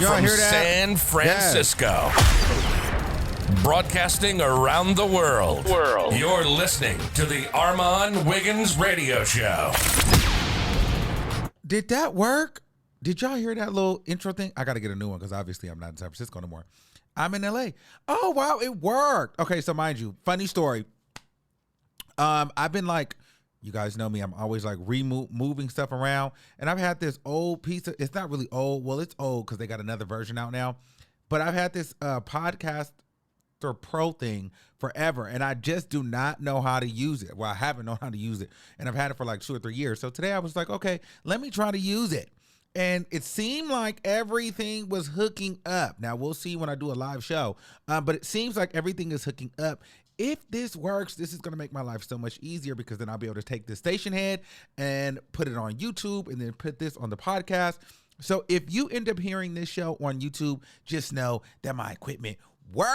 From hear that? San Francisco. Broadcasting around the world. You're listening to the Armon Wiggins Radio Show. Did that work? Did y'all hear that little intro thing? I got to get a new one because obviously I'm not in San Francisco anymore. I'm in LA. Oh, wow, it worked. Okay, so mind you, funny story. I've been like, you guys know me, I'm always like moving stuff around. And I've had this old piece of, it's not really old. Well, it's old because they got another version out now. But I've had this Podcaster Pro thing forever. And I just do not know how to use it. Well, I haven't known how to use it. And I've had it for like 2 or 3 years. So today I was like, okay, let me try to use it. And it seemed like everything was hooking up. Now, we'll see when I do a live show. But it seems like everything is hooking up. If this works, this is going to make my life so much easier because then I'll be able to take the StationHead and put it on YouTube and then put this on the podcast. So if you end up hearing this show on YouTube, just know that my equipment worked.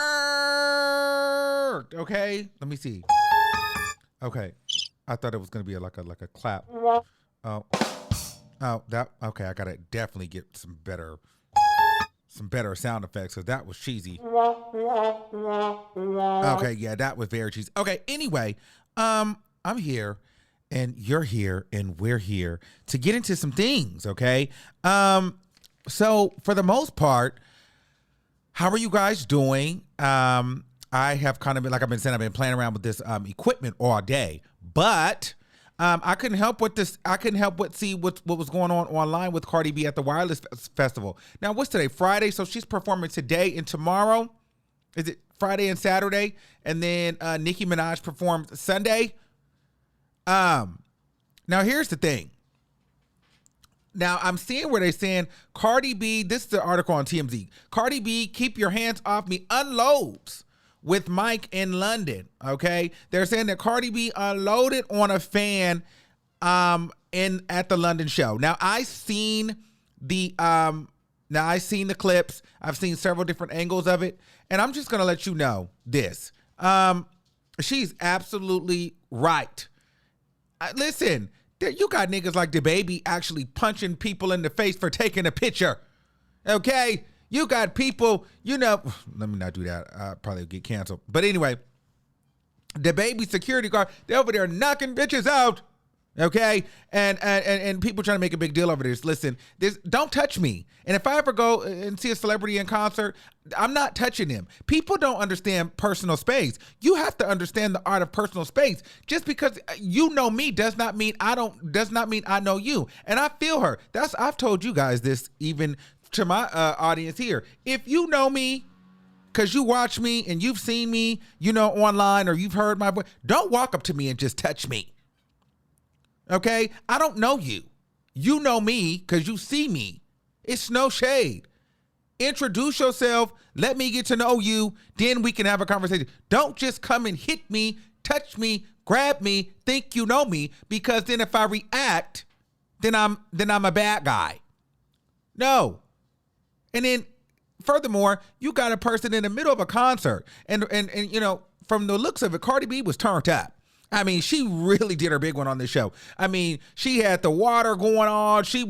Okay, let me see. Okay, I thought it was going to be like a clap. Oh, that okay. I gotta definitely get some better sound effects because that was cheesy. Okay, yeah, that was very cheesy. Okay, anyway, I'm here and you're here and we're here to get into some things, okay? So for the most part, how are you guys doing? I have kind of been, like I've been saying, I've been playing around with this equipment all day, but I couldn't help but see what was going on online with Cardi B at the Wireless Festival. Now, what's today? Friday. So she's performing today and tomorrow. Is it Friday and Saturday? And then Nicki Minaj performs Sunday. Now, here's the thing. Now, I'm seeing where they're saying Cardi B, this is the article on TMZ. Cardi B, keep your hands off me, unloads with Mike in London, okay? They're saying that Cardi B unloaded on a fan at the London show. Now I've seen the clips. I've seen several different angles of it, and I'm just gonna let you know this. She's absolutely right. Listen, you got niggas like DaBaby actually punching people in the face for taking a picture, okay? You got people, let me not do that. I'll probably get canceled. But anyway, DaBaby security guard, they're over there knocking bitches out, okay? And people trying to make a big deal over this. Listen, don't touch me. And if I ever go and see a celebrity in concert, I'm not touching them. People don't understand personal space. You have to understand the art of personal space. Just because you know me does not mean I know you. And I feel her. I've told you guys this even to my audience here. If you know me, because you watch me and you've seen me, online, or you've heard my voice, don't walk up to me and just touch me. Okay? I don't know you. You know me because you see me. It's no shade. Introduce yourself. Let me get to know you. Then we can have a conversation. Don't just come and hit me, touch me, grab me, think you know me, because then if I react, then I'm a bad guy. No. And then furthermore, you got a person in the middle of a concert and from the looks of it, Cardi B was turned up. I mean, she really did her big one on this show. I mean, she had the water going on. It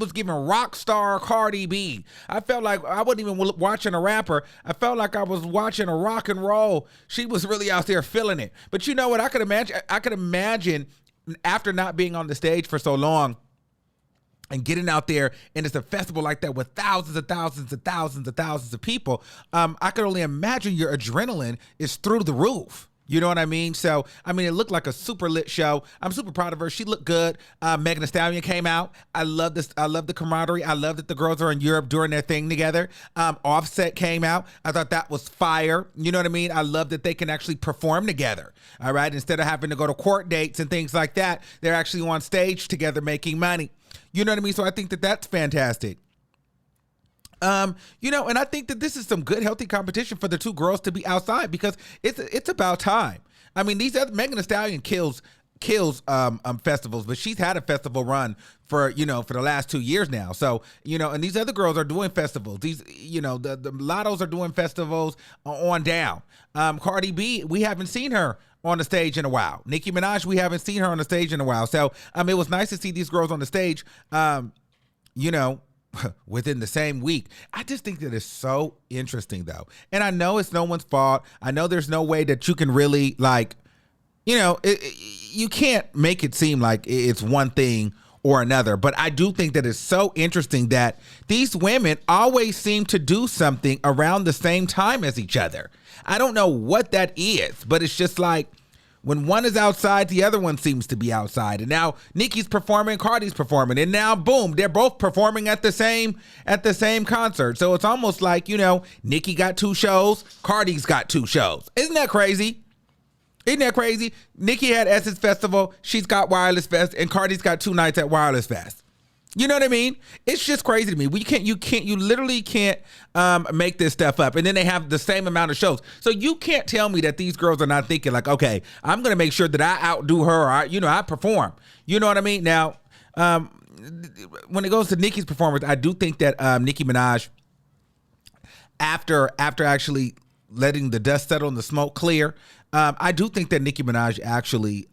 was giving rock star Cardi B. I felt like I wasn't even watching a rapper. I felt like I was watching a rock and roll. She was really out there feeling it. But you know what? I could imagine after not being on the stage for so long, and getting out there and it's a festival like that with thousands and thousands and thousands and thousands of people, I could only imagine your adrenaline is through the roof. You know what I mean? So, it looked like a super lit show. I'm super proud of her. She looked good. Megan Thee Stallion came out. I love this. I love the camaraderie. I love that the girls are in Europe doing their thing together. Offset came out. I thought that was fire. You know what I mean? I love that they can actually perform together. All right. Instead of having to go to court dates and things like that, they're actually on stage together making money. You know what I mean? So I think that that's fantastic. And I think that this is some good, healthy competition for the two girls to be outside because it's about time. I mean, Megan Thee Stallion kills festivals, but she's had a festival run for the last 2 years now. So, and these other girls are doing festivals. These, the Lottos are doing festivals on down. Cardi B, we haven't seen her on the stage in a while. Nicki Minaj, we haven't seen her on the stage in a while. So, it was nice to see these girls on the stage, within the same week. I just think that it's so interesting, though. And I know it's no one's fault. I know there's no way that you can really, like, you can't make it seem like it's one thing or another. But I do think that it's so interesting that these women always seem to do something around the same time as each other. I don't know what that is, but it's just like, when one is outside, the other one seems to be outside. And now Nicki's performing, Cardi's performing. And now, boom, they're both performing at the same concert. So it's almost like, Nicki got 2 shows, Cardi's got 2 shows. Isn't that crazy? Isn't that crazy? Nicki had Essence Festival, she's got Wireless Fest, and Cardi's got 2 nights at Wireless Fest. You know what I mean? It's just crazy to me. You literally can't make this stuff up. And then they have the same amount of shows. So you can't tell me that these girls are not thinking like, okay, I'm going to make sure that I outdo her, or I perform. You know what I mean? Now, when it goes to Nicki's performance, I do think that Nicki Minaj, after actually letting the dust settle and the smoke clear, I do think that Nicki Minaj actually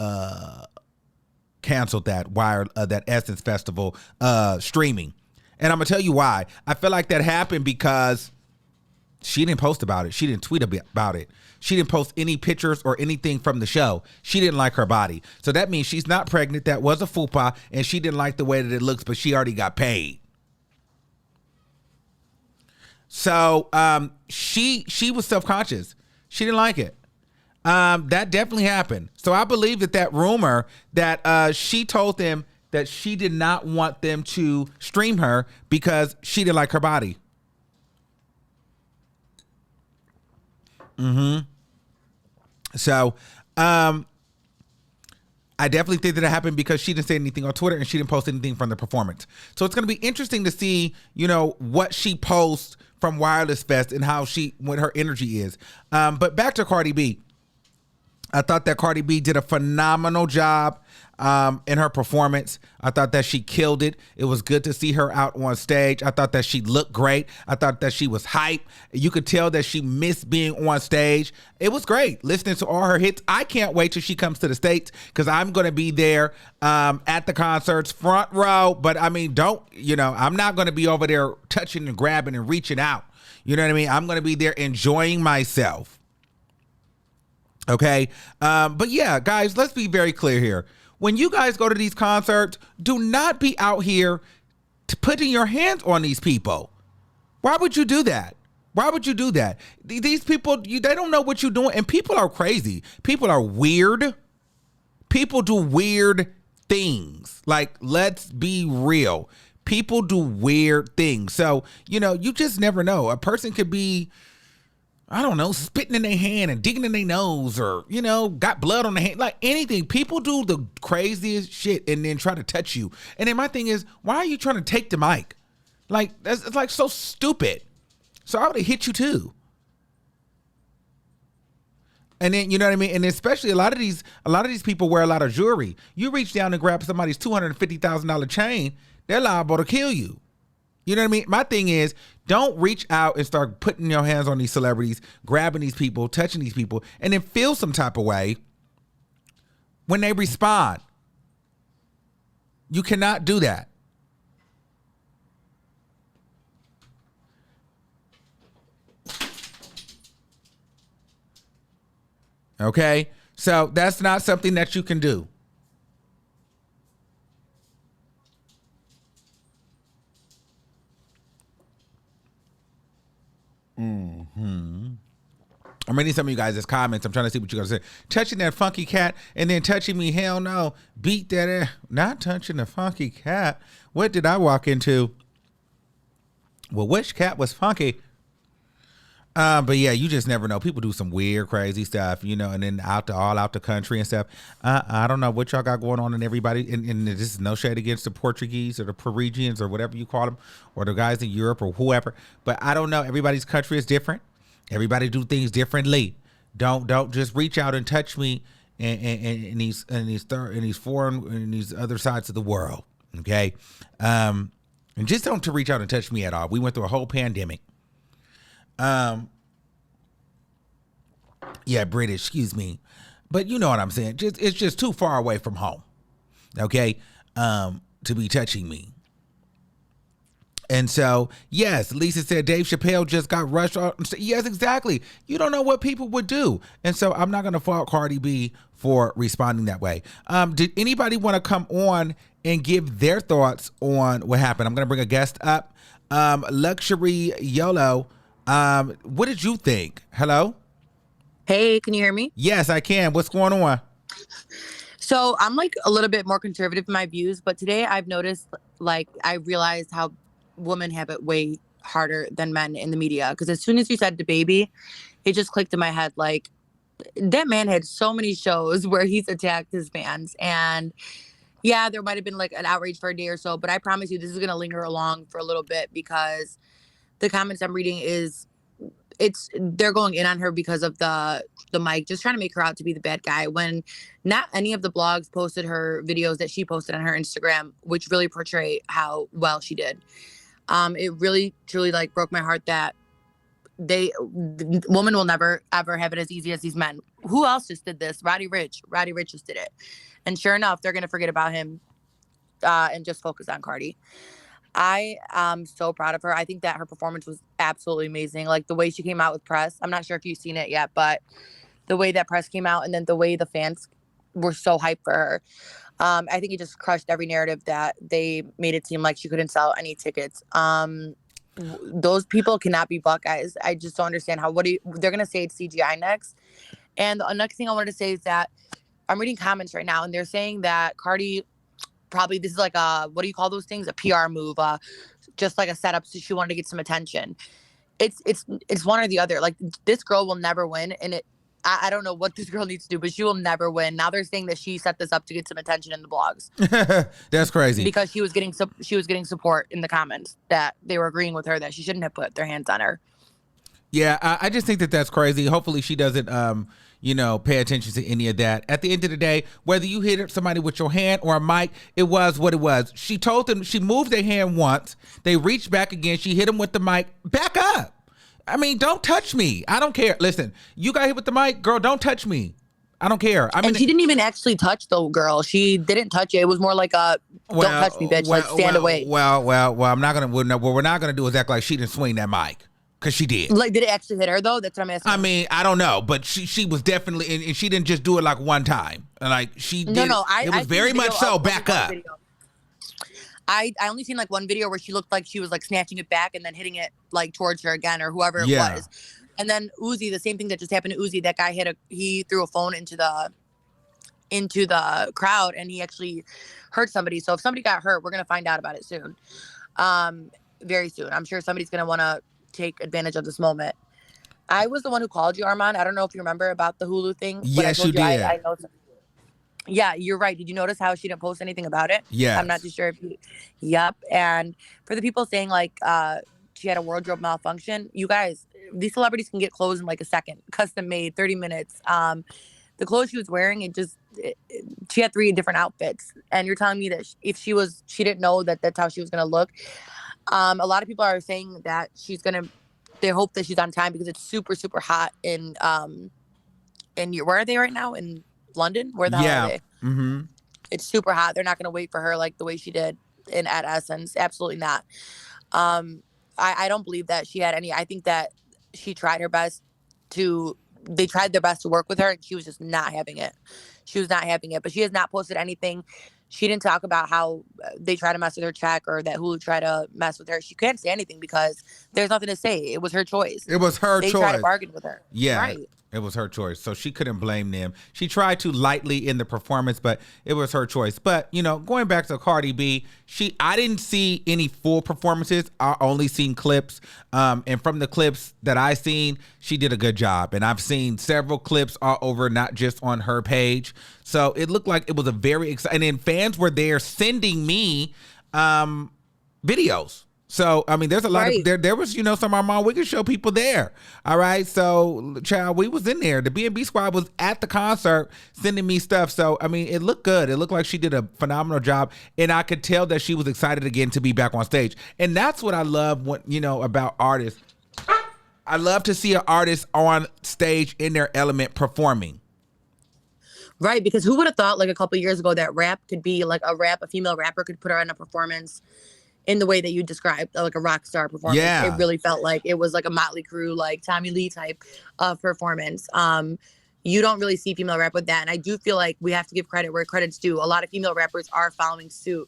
canceled that Essence Festival streaming. And I'm gonna tell you why. I feel like that happened because she didn't post about it. She didn't tweet about it. She didn't post any pictures or anything from the show. She didn't like her body. So that means she's not pregnant. That was a fupa, and she didn't like the way that it looks, but she already got paid. So she was self-conscious. She didn't like it. That definitely happened. So I believe that rumor that she told them that she did not want them to stream her because she didn't like her body. So I definitely think that it happened because she didn't say anything on Twitter and she didn't post anything from the performance. So it's going to be interesting to see, what she posts from Wireless Fest and what her energy is. But back to Cardi B. I thought that Cardi B did a phenomenal job in her performance. I thought that she killed it. It was good to see her out on stage. I thought that she looked great. I thought that she was hype. You could tell that she missed being on stage. It was great listening to all her hits. I can't wait till she comes to the States because I'm going to be there at the concerts, front row. But I mean, I'm not going to be over there touching and grabbing and reaching out. You know what I mean? I'm going to be there enjoying myself. Okay. But yeah, guys, let's be very clear here. When you guys go to these concerts, do not be out here putting your hands on these people. Why would you do that? Why would you do that? These people, they don't know what you're doing. And people are crazy. People are weird. People do weird things. Like, let's be real. People do weird things. So, you just never know. A person could be, I don't know, spitting in their hand and digging in their nose, or, got blood on their hand, like anything. People do the craziest shit and then try to touch you. And then my thing is, why are you trying to take the mic? Like, it's like so stupid. So I would have hit you too. And then, you know what I mean? And especially a lot of these people wear a lot of jewelry. You reach down and grab somebody's $250,000 chain, they're liable to kill you. You know what I mean? My thing is, don't reach out and start putting your hands on these celebrities, grabbing these people, touching these people, and then feel some type of way when they respond. You cannot do that. Okay? So that's not something that you can do. I'm reading some of you guys' comments. I'm trying to see what you guys say. Touching that funky cat and then touching me, hell no. Beat that ass. Not touching the funky cat. What did I walk into? Well, which cat was funky? But yeah, you just never know. People do some weird, crazy stuff, and then all out the country and stuff. I don't know what y'all got going on in everybody. And this is no shade against the Portuguese or the Parisians or whatever you call them, or the guys in Europe or whoever. But I don't know. Everybody's country is different. Everybody do things differently. Don't just reach out and touch me in these foreign, in these other sides of the world. Okay, and just don't to reach out and touch me at all. We went through a whole pandemic. Yeah, British, excuse me. But you know what I'm saying. It's just too far away from home. Okay. To be touching me. And so, yes, Lisa said Dave Chappelle just got rushed on. Yes, exactly. You don't know what people would do. And so I'm not going to fault Cardi B for responding that way. Did anybody want to come on and give their thoughts on what happened? I'm going to bring a guest up. Luxury YOLO, what did you think? Hello? Hey, can you hear me? Yes, I can. What's going on? So I'm like a little bit more conservative in my views, but today I've noticed, like, I realized how women have it way harder than men in the media. Because as soon as you said DaBaby, it just clicked in my head, like, that man had so many shows where he's attacked his fans. And yeah, there might have been like an outrage for a day or so, but I promise you this is going to linger along for a little bit because the comments I'm reading they're going in on her because of the mic, just trying to make her out to be the bad guy when not any of the blogs posted her videos that she posted on her Instagram, which really portray how well she did. It really truly like broke my heart that the woman will never ever have it as easy as these men. Who else just did this? Roddy Ricch just did it. And sure enough, they're going to forget about him and just focus on Cardi. I am so proud of her. I think that her performance was absolutely amazing. Like the way she came out with press. I'm not sure if you've seen it yet, but the way that press came out and then the way the fans were so hyped for her. I think it just crushed every narrative that they made it seem like she couldn't sell any tickets. Those people cannot be bought, guys. I just don't understand they're going to say it's CGI next. And the next thing I wanted to say is that I'm reading comments right now and they're saying that Cardi probably this is like what do you call those things? A PR move, just like a setup. So she wanted to get some attention. It's one or the other. Like this girl will never win. And I don't know what this girl needs to do, but she will never win. Now they're saying that she set this up to get some attention in the blogs. That's crazy. Because she was getting support in the comments that they were agreeing with her that she shouldn't have put their hands on her. Yeah, I just think that that's crazy. Hopefully she doesn't, pay attention to any of that. At the end of the day, whether you hit somebody with your hand or a mic, it was what it was. She told them, she moved their hand once. They reached back again. She hit them with the mic. Back up. I mean, don't touch me. I don't care. Listen, you got hit with the mic, girl, don't touch me. I don't care. And she didn't even actually touch the girl. She didn't touch it. It was more like don't touch me, bitch. Stand away. Well, I'm not going to, what we're not going to do is act like she didn't swing that mic. Because she did. Like, did it actually hit her, though? That's what I'm asking. I mean, I don't know. But she was definitely, and she didn't just do it like one time. Like, she did. No, it was very much so back up. I only seen like one video where she looked like she was like snatching it back and then hitting it like towards her again or whoever it was. And then Uzi, the same thing that just happened to Uzi, that guy he threw a phone into the crowd and he actually hurt somebody. So if somebody got hurt, we're going to find out about it soon. Very soon. I'm sure somebody's going to want to take advantage of this moment. I was the one who called you, Armon. I don't know if you remember about the Hulu thing. Yes, you did. I know. Yeah, you're right. Did you notice how she didn't post anything about it? Yeah. I'm not too sure if you. Yep. And for the people saying like she had a wardrobe malfunction, you guys, these celebrities can get clothes in like a second, custom made, 30 minutes. The clothes she was wearing, she had 3 different outfits, and you're telling me that if she didn't know that that's how she was gonna look. A lot of people are saying that they hope that she's on time because it's super, super hot in where are they right now? In London? Where the hell are they? Mm-hmm. It's super hot. They're not going to wait for her like the way she did at Essence. Absolutely not. I don't believe that she had any. I think that she tried her best they tried their best to work with her and she was just not having it. She was not having it, but she has not posted anything. She didn't talk about how they try to mess with her check or that Hulu tried to mess with her. She can't say anything because there's nothing to say. It was her choice. It was her choice. They tried to bargain with her. Yeah. Right. It was her choice. So she couldn't blame them. She tried to lightly in the performance, but it was her choice. But, going back to Cardi B, I didn't see any full performances. I only seen clips. And from the clips that I seen, she did a good job. And I've seen several clips all over, not just on her page. So it looked like it was a very exciting, and fans were there sending me videos. So, I mean, there's a lot of, there was, some Armon Wiggins show people there. All right. So, child, we was in there. The B&B squad was at the concert sending me stuff. So, I mean, it looked good. It looked like she did a phenomenal job. And I could tell that she was excited again to be back on stage. And that's what I love about artists. I love to see an artist on stage in their element performing. Right. Because who would have thought like a couple of years ago that rap could be like a female rapper could put her on a performance in the way that you described, like a rock star performance. Yeah. It really felt like it was like a Motley Crue, like Tommy Lee type of performance. You don't really see female rap with that. And I do feel like we have to give credit where credit's due. A lot of female rappers are following suit.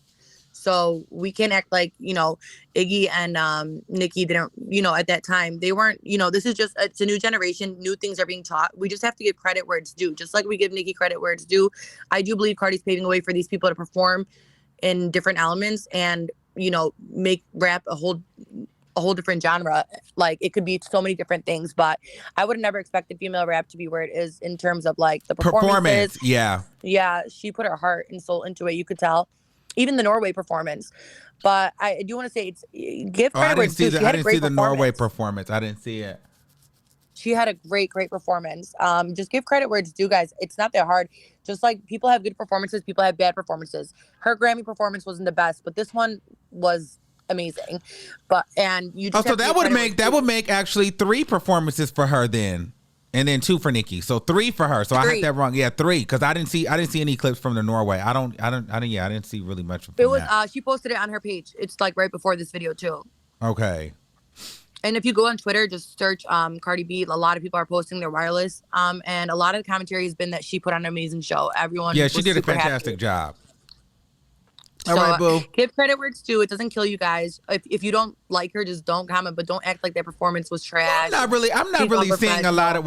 So we can't act like, Iggy and Nicki didn't, at that time, they weren't, it's a new generation. New things are being taught. We just have to give credit where it's due. Just like we give Nicki credit where it's due. I do believe Cardi's paving the way for these people to perform in different elements and, make rap a whole different genre. Like it could be so many different things, but I would have never expected female rap to be where it is in terms of like the performances. Yeah. Yeah. She put her heart and soul into it. You could tell. Even the Norway performance. But I do want to say give credit where it's due. I didn't see the Norway performance. I didn't see it. She had a great performance. Just give credit where it's due, guys. It's not that hard. Just like people have good performances, people have bad performances. Her Grammy performance wasn't the best, but this one was amazing. So that would make actually 3 performances for her then. And then 2 for Nicki. So 3 for her. So 3. I had that wrong. Yeah, 3. Because I didn't see any clips from the Norway. I didn't see really much from that. She posted it on her page. It's like right before this video too. Okay. And if you go on Twitter, just search Cardi B. A lot of people are posting their Wireless. And a lot of the commentary has been that she put on an amazing show. Everyone she did a fantastic job. All right, boo. Give credit where it's due. It doesn't kill you guys. If you don't like her, just don't comment, but don't act like that performance was trash. I'm not really seeing a lot of,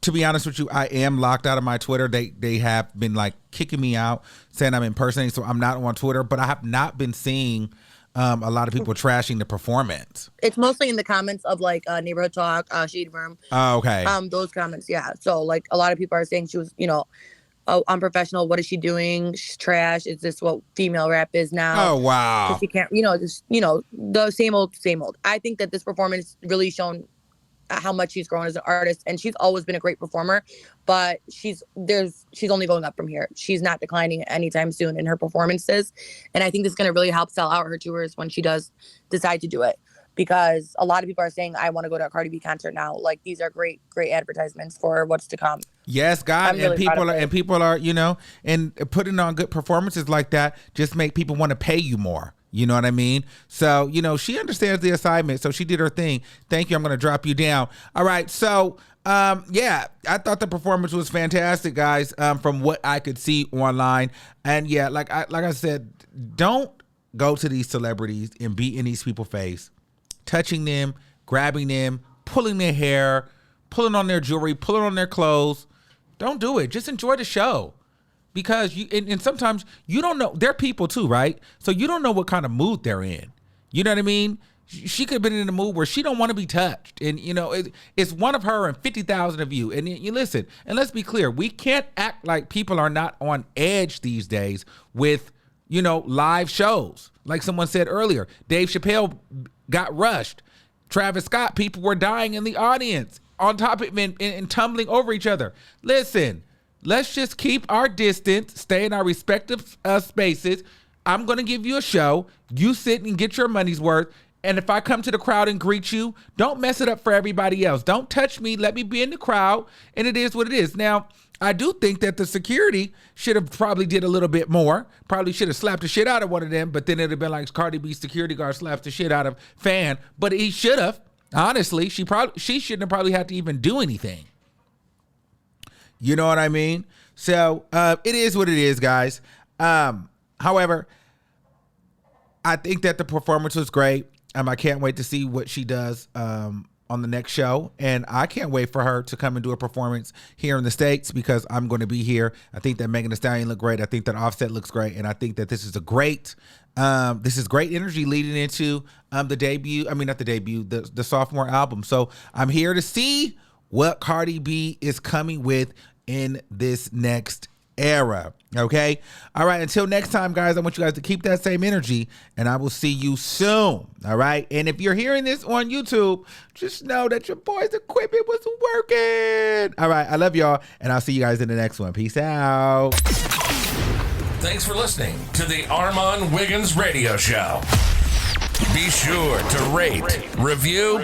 to be honest with you, I am locked out of my Twitter. They have been like kicking me out, saying I'm impersonating, so I'm not on Twitter, but I have not been seeing a lot of people trashing the performance. It's mostly in the comments of like Neighborhood Talk, Shade Room. Oh, okay. Those comments, yeah. So like a lot of people are saying she was, unprofessional. What is she doing? She's trash. Is this what female rap is now? Oh, wow. She can't, the same old. I think that this performance really shown how much she's grown as an artist, and she's always been a great performer, but she's only going up from here. She's not declining anytime soon in her performances. And I think this is going to really help sell out her tours when she does decide to do it. Because a lot of people are saying, I want to go to a Cardi B concert now. Like these are great advertisements for what's to come. Yes, God, really people are, and putting on good performances like that just make people want to pay you more. You know what I mean? So, she understands the assignment. So she did her thing. Thank you. I'm going to drop you down. All right. So, I thought the performance was fantastic, guys, from what I could see online. And yeah, like I said, don't go to these celebrities and be in these people's face, touching them, grabbing them, pulling their hair, pulling on their jewelry, pulling on their clothes. Don't do it. Just enjoy the show. Because and sometimes you don't know, they're people too, right? So you don't know what kind of mood they're in. You know what I mean? She could have been in a mood where she don't want to be touched. And, it's one of her and 50,000 of you. And you listen, and let's be clear, we can't act like people are not on edge these days with, live shows. Like someone said earlier, Dave Chappelle got rushed. Travis Scott, people were dying in the audience on top of it and tumbling over each other. Listen. Let's just keep our distance, stay in our respective spaces. I'm going to give you a show. You sit and get your money's worth. And if I come to the crowd and greet you, don't mess it up for everybody else. Don't touch me. Let me be in the crowd. And it is what it is. Now, I do think that the security should have probably did a little bit more. Probably should have slapped the shit out of one of them. But then it would have been like Cardi B security guard slaps the shit out of Fan. But he should have. Honestly, she shouldn't have probably had to even do anything. You know what I mean? So it is what it is, guys. However, I think that the performance was great. I can't wait to see what she does on the next show. And I can't wait for her to come and do a performance here in the States because I'm going to be here. I think that Megan Thee Stallion looked great. I think that Offset looks great. And I think that this is great energy leading into the sophomore album. So I'm here to see what Cardi B is coming with in this next era. Okay. All right. Until next time, guys, I want you guys to keep that same energy and I will see you soon. All right. And if you're hearing this on YouTube, just know that your boy's equipment was working. All right. I love y'all and I'll see you guys in the next one. Peace out. Thanks for listening to the Armon Wiggins Radio Show. Be sure to rate, review,